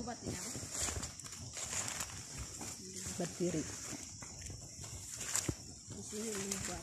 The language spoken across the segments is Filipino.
Gubat niya. Batiri. Kasi yung gubat.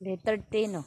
Letter T, no?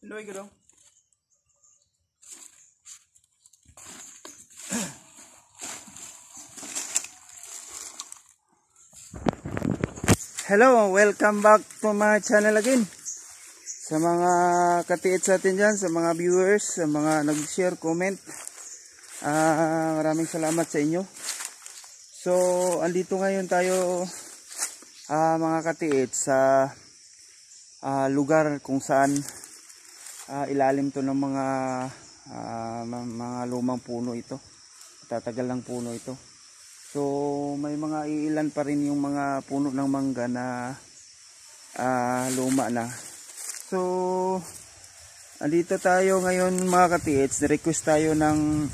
Loy gado. Hello, welcome back to my channel again. Sa mga katiits natin dyan, sa mga viewers, sa mga nag-share, comment, maraming salamat sa inyo. So, andito ngayon tayo mga katiits sa lugar kung saan ilalim to ng mga lumang puno ito. Tatagal ng puno ito. So may mga iilan pa rin yung mga puno ng mangga na luma na. So andito tayo ngayon mga katiits. Request tayo ng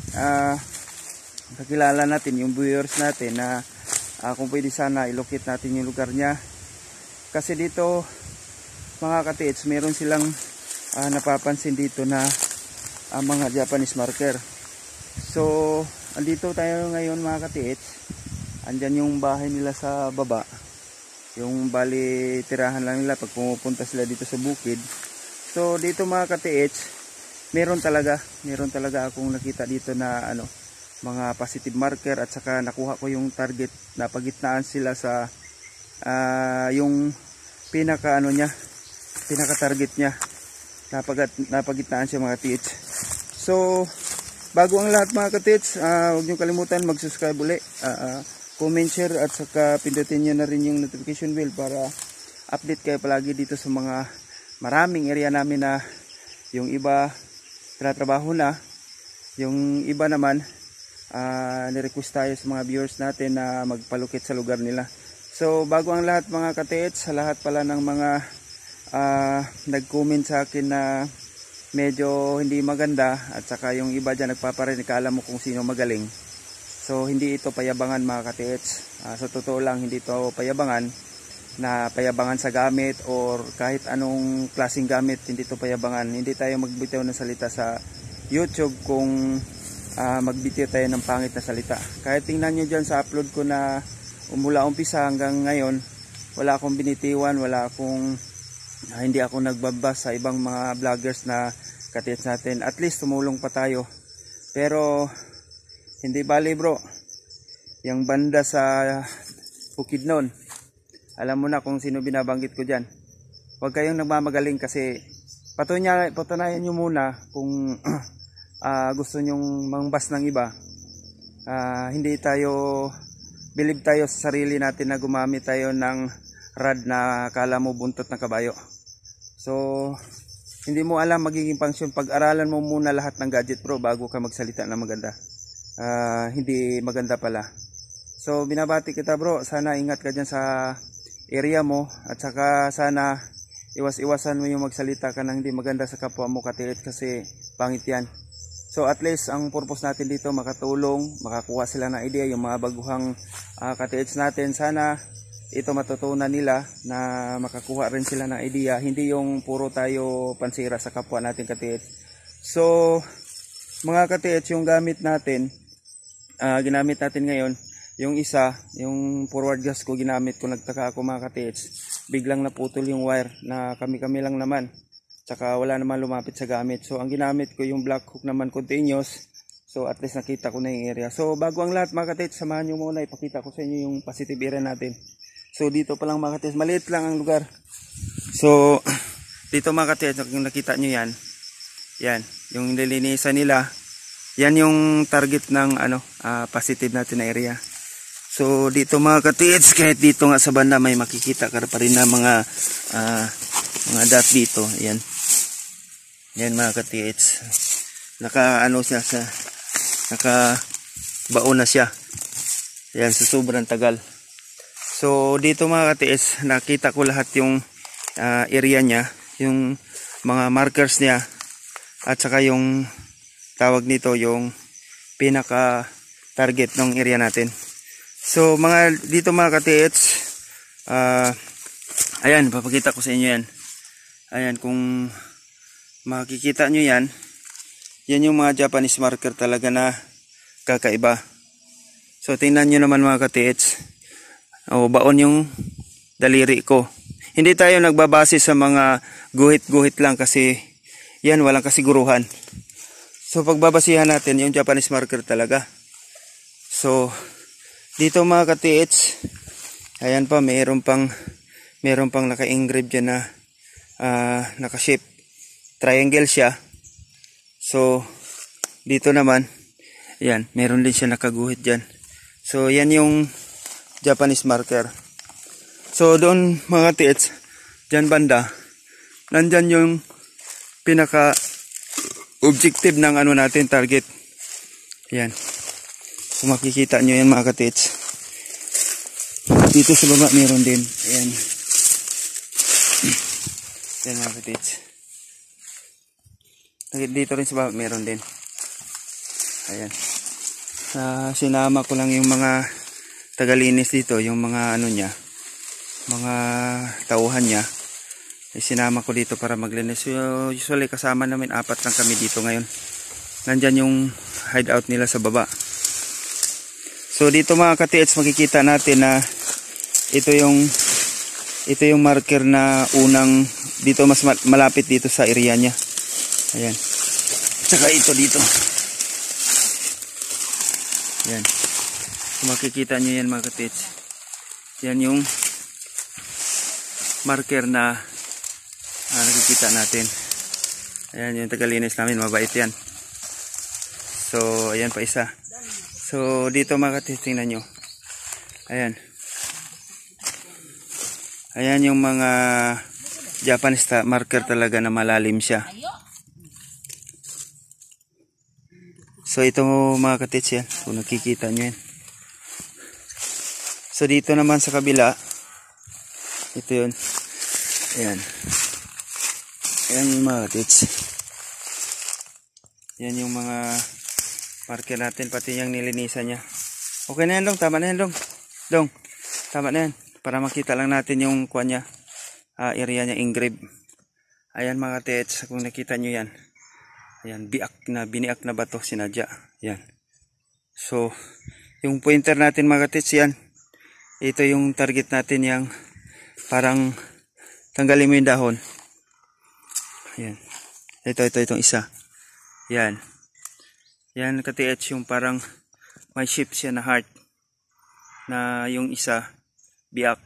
kakilala natin, yung viewers natin na kung pwede sana ilocate natin yung lugar niya. Kasi dito mga katiits, meron silang napapansin dito na mga Japanese marker. So andito tayo ngayon mga katiits. Andyan yung bahay nila sa baba. Yung bali tirahan lang nila pag pumupunta sila dito sa bukid. So dito mga katiits, meron talaga akong nakita dito na mga positive marker, at saka nakuha ko yung target na pagitnaan sila sa yung pinaka target niya. Napagitnaan siya mga katiits. So bago ang lahat mga katiits, huwag niyo kalimutan mag-subscribe uli, comment, share, at saka pindutin niyo na rin yung notification bell para update kayo palagi dito sa mga maraming area namin na yung iba tinatrabaho na, yung iba naman nirequest tayo sa mga viewers natin na magpalukit sa lugar nila. So bago ang lahat mga katiits, sa lahat pala ng mga nag-comment sa akin na medyo hindi maganda, at saka yung iba dyan nagpaparinig, alam mo kung sino magaling. So hindi ito payabangan mga katiits. Sa totoo lang, hindi ito payabangan sa gamit or kahit anong klaseng gamit. Hindi ito payabangan. Hindi tayo magbitaw ng salita sa YouTube kung magbitaw tayo ng pangit na salita. Kahit tingnan nyo dyan sa upload ko na mula umpisa hanggang ngayon, wala akong binitiwan, hindi ako nagbabas sa ibang mga vloggers na katiits natin. At least tumulong pa tayo. Pero hindi bali bro, yung banda sa Bukidnon, alam mo na kung sino binabanggit ko dyan. Huwag kayong nagmamagaling kasi patunayan nyo muna kung gusto nyong mangbas ng iba. Hindi tayo, believe tayo sa sarili natin na gumamit tayo ng rad na kala mo buntot ng kabayo. So hindi mo alam magiging function. Pag-aralan mo muna lahat ng gadget bro bago ka magsalita na maganda. Hindi maganda pala. So binabati kita bro, sana ingat ka dyan sa area mo, at saka sana iwas-iwasan mo yung magsalita ka ng hindi maganda sa kapwa mo katiits kasi pangit yan. So at least ang purpose natin dito makatulong, makakuha sila ng idea, yung mga baguhang katiits natin. Sana ito matutunan nila na makakuha rin sila ng idea, hindi yung puro tayo pansira sa kapwa natin katiits. So mga katiits, yung gamit natin, ginamit natin ngayon, yung isa, yung forward gas ko ginamit ko. Nagtaka ako mga katiits, biglang naputol yung wire na kami lang naman, tsaka wala naman lumapit sa gamit. So ang ginamit ko yung black hook naman continuous. So at least nakita ko na yung area. So bago ang lahat mga katiits, samahan nyo muna, ipakita ko sa inyo yung positive area natin. So dito pa lang mga katiits, maliit lang ang lugar. So dito mga katiits, kung nakita nyo yan, yung nilinisan nila, yan yung target ng positive natin na area. So dito mga katiits, kahit dito nga sa banda may makikita ka pa rin na mga dot dito. Yan mga katiits, nakabaon na siya. Yan, sa sobrang tagal. So dito mga katiits, nakita ko lahat yung area niya, yung mga markers niya, at saka yung tawag nito, yung pinaka target ng area natin. So dito mga katiits, ayan, papakita ko sa inyo yan. Ayan, kung makikita nyo yan yung mga Japanese marker talaga na kakaiba. So tingnan nyo naman mga katiits, baon yung daliri ko. Hindi tayo nagbabase sa mga guhit-guhit lang kasi yan, walang kasiguruhan. So pagbabasihan natin yung Japanese marker talaga. So dito mga ka-TH, ayan pa, meron pang naka-engrave dyan na naka-shape triangle siya. So dito naman, ayan, meron din siya nakaguhit dyan. So yan yung Japanese marker. So doon mga ka-TH, dyan banda, nandyan yung pinaka objective ng ano natin, target. Ayan, kung makikita nyo yan mga ka-TH. Dito sa baba meron din. Ayan. Ayan mga ka-TH. Dito rin sa baba meron din. Ayan. Sinama ko lang yung mga tagalinis dito, yung mga ano niya, mga tauhan niya. Sinama ko dito para maglinis. So, usually kasama namin 4 lang kami dito ngayon. Nandyan yung hideout nila sa baba. So dito mga ka-TH, makikita natin na ito yung marker na unang dito, mas malapit dito sa area niya. Ayan. Tsaka ito dito. Ayan. Kung makikita nyo yan mga ka-TH, yan yung marker na nakikita natin. Ayan yung tagalinis namin, mabait yan. So ayan pa isa. So dito mga ka-TH, tingnan nyo. Ayan. Ayan yung mga Japanese marker talaga na malalim siya. So ito mga ka-TH yan, kung nakikita nyo yan. So dito naman sa kabila, ito yun. Ayan. Ayan yung mga ka-TH. Yan yung mga marker natin, pati yung nilinisan niya. Okay na yan Dong, tama na yan Dong. Dong, tama na yan. Para makita lang natin yung kuha niya, area niya engrave. Ayan mga ka-TH, kung nakita nyo yan. Ayan, biniak na bato, sinadya. Ayan. So, yung pointer natin mga ka-TH yan. Ito yung target natin, yung parang tanggalin mo yung dahon. Ayan. Itong isa. Yan. Yan ka-TH, yung parang may shape siya na heart. Na yung isa, biak.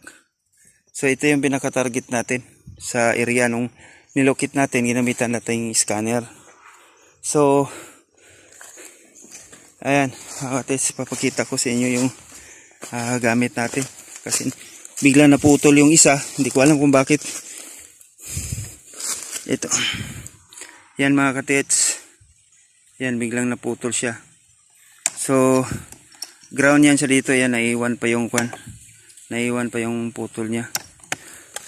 So ito yung pinaka-target natin sa area nung nilokit natin, ginamitan natin yung scanner. So, ayan, ka-TH, papakita ko sa inyo yung gamit natin. Kasi bigla naputol yung isa, hindi ko alam kung bakit. Ito. Yan mga ka-TH. Yan, biglang naputol siya. So, ground yan siya dito. Yan, naiwan pa yung kwan. Naiwan pa yung putol niya.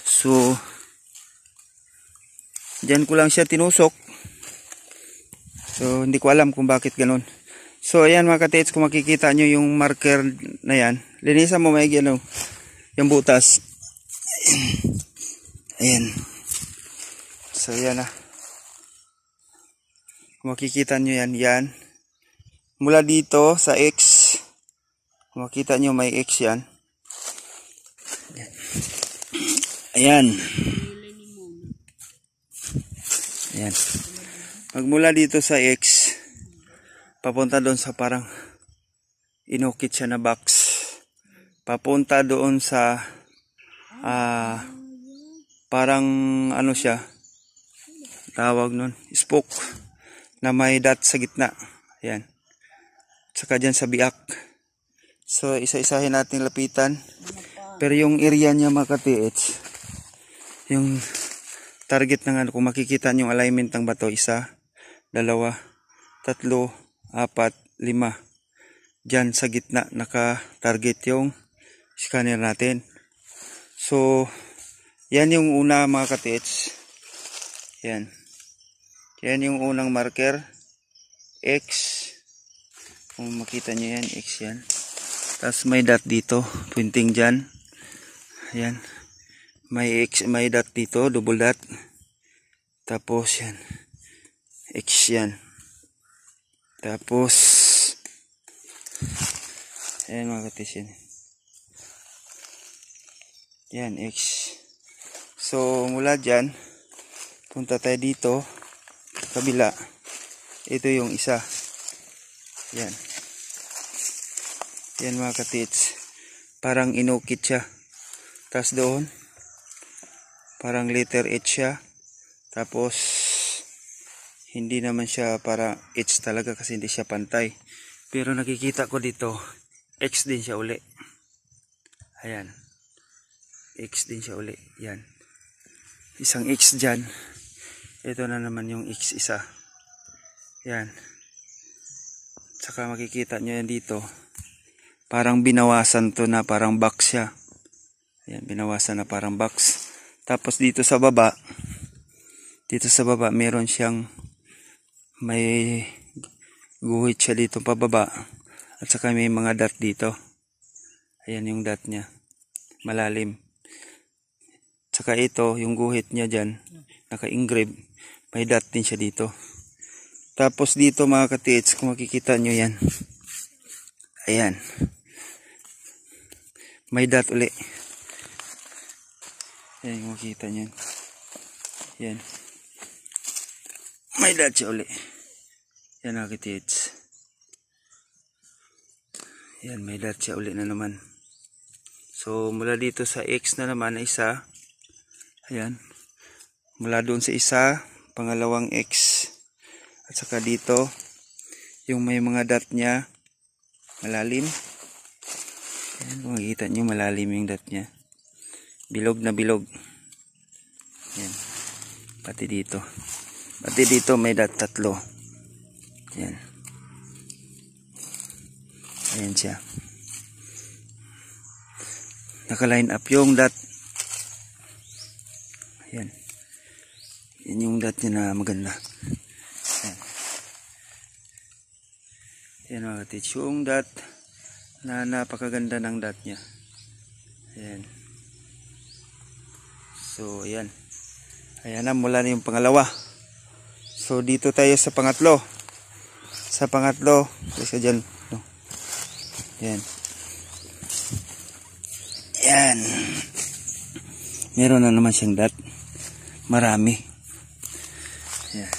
So, dyan ko lang siya tinusok. So, hindi ko alam kung bakit ganun. So, ayan mga ka-TH, kung makikita nyo yung marker na yan. Linisan mo maigi ano, yung butas. Ayan. So, yan na. Kung makikita nyo yan, yan. Mula dito sa X, kung makikita nyo may X yan. Ayan. Ayan. Magmula dito sa X, papunta doon sa parang inukit siya na box. Papunta doon sa parang ano siya, tawag nun, spoke na may dot sa gitna. Ayan. Saka dyan sa biak. So isa-isahin natin lapitan. Pero yung area niya mga ka-TH, yung target ng ano, kung makikita nyo yung alignment ng bato, 1, 2, 3, 4, 5. Dyan sa gitna naka-target yung scanner natin. So yan yung una mga ka-TH. Yan. Yan yung unang marker. X. Kung makita nyo yan, X yan. Tapos may dot dito, pointing dyan. Ayan. May X, may dot dito, double dot. Tapos yan. X yan. Tapos ayan mga ka-TH yan. Yan, X. So mula dyan, punta tayo dito. Sa kabila, ito yung isa. Yan. Yan mga katits. Parang inukit siya. Tapos doon, parang letter H siya. Tapos, hindi naman siya para H talaga kasi hindi siya pantay. Pero nakikita ko dito, X din siya uli. Ayan. X din siya uli. Yan. Isang X dyan. Ito na naman yung X isa. Yan. Saka makikita nyo yan dito. Parang binawasan to na parang box siya. Ayan, binawasan na parang box. Tapos dito sa baba, meron siyang may guhit siya dito pababa. At saka may mga dot dito. Ayan yung dot niya. Malalim. Saka ito, yung guhit niya dyan, naka-engrave. May dot din siya dito. Tapos dito mga katits, kung makikita nyo yan. Ayan. May dot uli. Ayan, kung makikita nyo. Yan. May dot siya uli. Yan mga katits. Yan, may dot siya uli na naman. So, mula dito sa X na naman na isa. Ayan. Mula doon sa isa, pangalawang X. At saka dito, yung may mga dot niya, malalim. Ayan, kung makikita nyo, malalim yung dot niya. Bilog na bilog. Ayan. Pati dito. Pati dito may dot 3. Ayan. Ayan siya. Naka-line up yung dot. Ayan. Yan yung dot niya na maganda. Ayan. Ayan mga katits. Yung dot na napakaganda ng dot niya. Ayan. So, ayan. Ayan na, mula na yung pangalawa. So, dito tayo sa pangatlo. Sa pangatlo, kasi dyan. No. Ayan. Ayan. Meron na naman siyang dot. Marami. Ayan.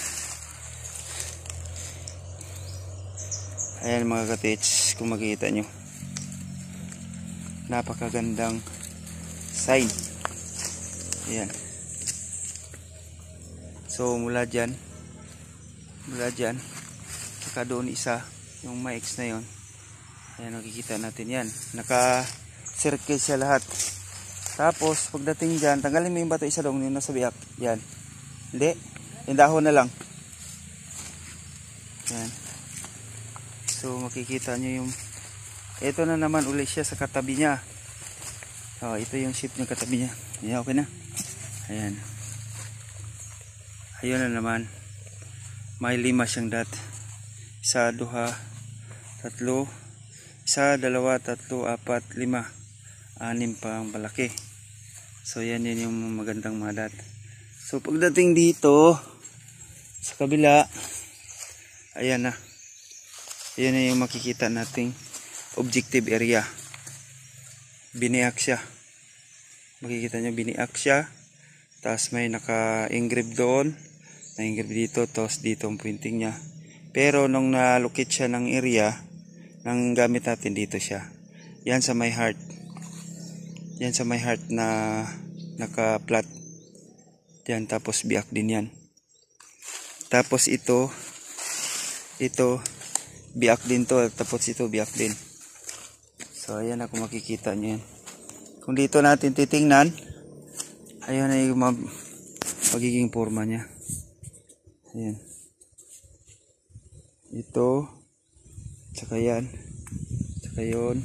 Ayan mga katits, kung makikita nyo. Napakagandang sign. Ayan. So mula dyan, saka doon isa, yung may X na yon. Ayan, nakikita natin yan. Naka-circle siya lahat. Tapos, pagdating dyan, tanggalin mo yung bato isa doon, yung nasa biyak. Yan. Hindi. Yung dahon na lang. Yan. So, makikita nyo yung... Ito na naman ulit siya sa katabi niya. Oh, ito yung shape ng katabi niya. Yan, okay na. Ayan. Ayun na naman. May 5 siyang dot. 1, 2, 3. 1, 2, 3, 4, 5. 6 pang palaki. So yan yung magandang mga dot. So pagdating dito sa kabila, ayan na. Ayan na yung makikita nating objective area. Biniak siya. Makikita nyo biniak siya. Tapos may naka-engrave doon. Na-engrave dito. Tapos dito ang pointing niya. Pero nung na-locate siya ng area, nang gamit natin dito siya. Yan sa may heart. Yan sa may heart na naka-flat. Yan, tapos biak din yan. Tapos ito biak din to. Tapos ito biak din. So ayan na, kung makikita nyo yan. Kung dito natin titingnan, ayan na yung magiging forma niya. Ayan. Ito, tsaka yan, tsaka yun,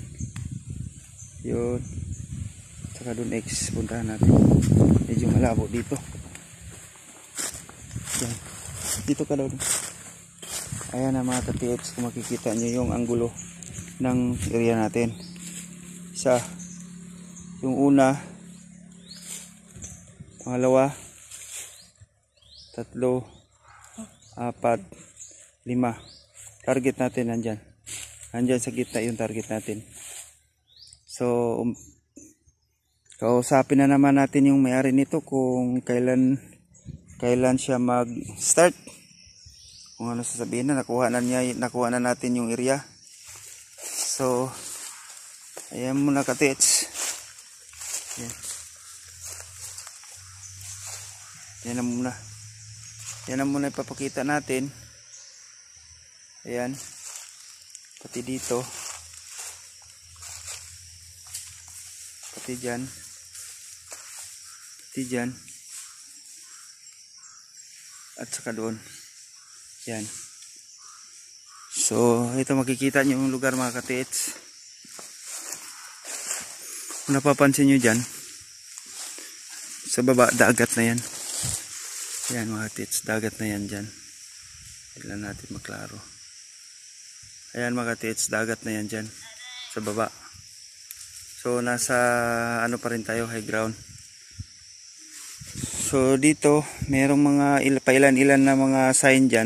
yun, tsaka dun X. Puntahan natin. Medyo malabo dito. Ayan. Dito ka daw. Ayan na mga ka-TX, kung makikita nyo yung anggulo ng area natin. Isa, yung una, pangalawa, 3, 4, 5. Target natin nandyan. Nandyan sa gitna yung target natin. So, kausapin na naman natin yung may-ari nito kung kailan siya mag-start. kung ano sasabihin na, nakuha na natin yung area. So ayan muna katits. Yan na muna ipapakita natin. Ayan, pati dito, pati dyan, at saka doon. Yan. So ito, makikita nyo yung lugar mga katits. Kung napapansin nyo dyan, sa baba, dagat na yan. Yan mga katits, dagat na yan dyan. Kailan natin maklaro. Ayan mga katits, dagat na yan dyan sa baba. So nasa ano pa rin tayo, high ground. So dito merong mga pailan-ilan na mga sign dyan.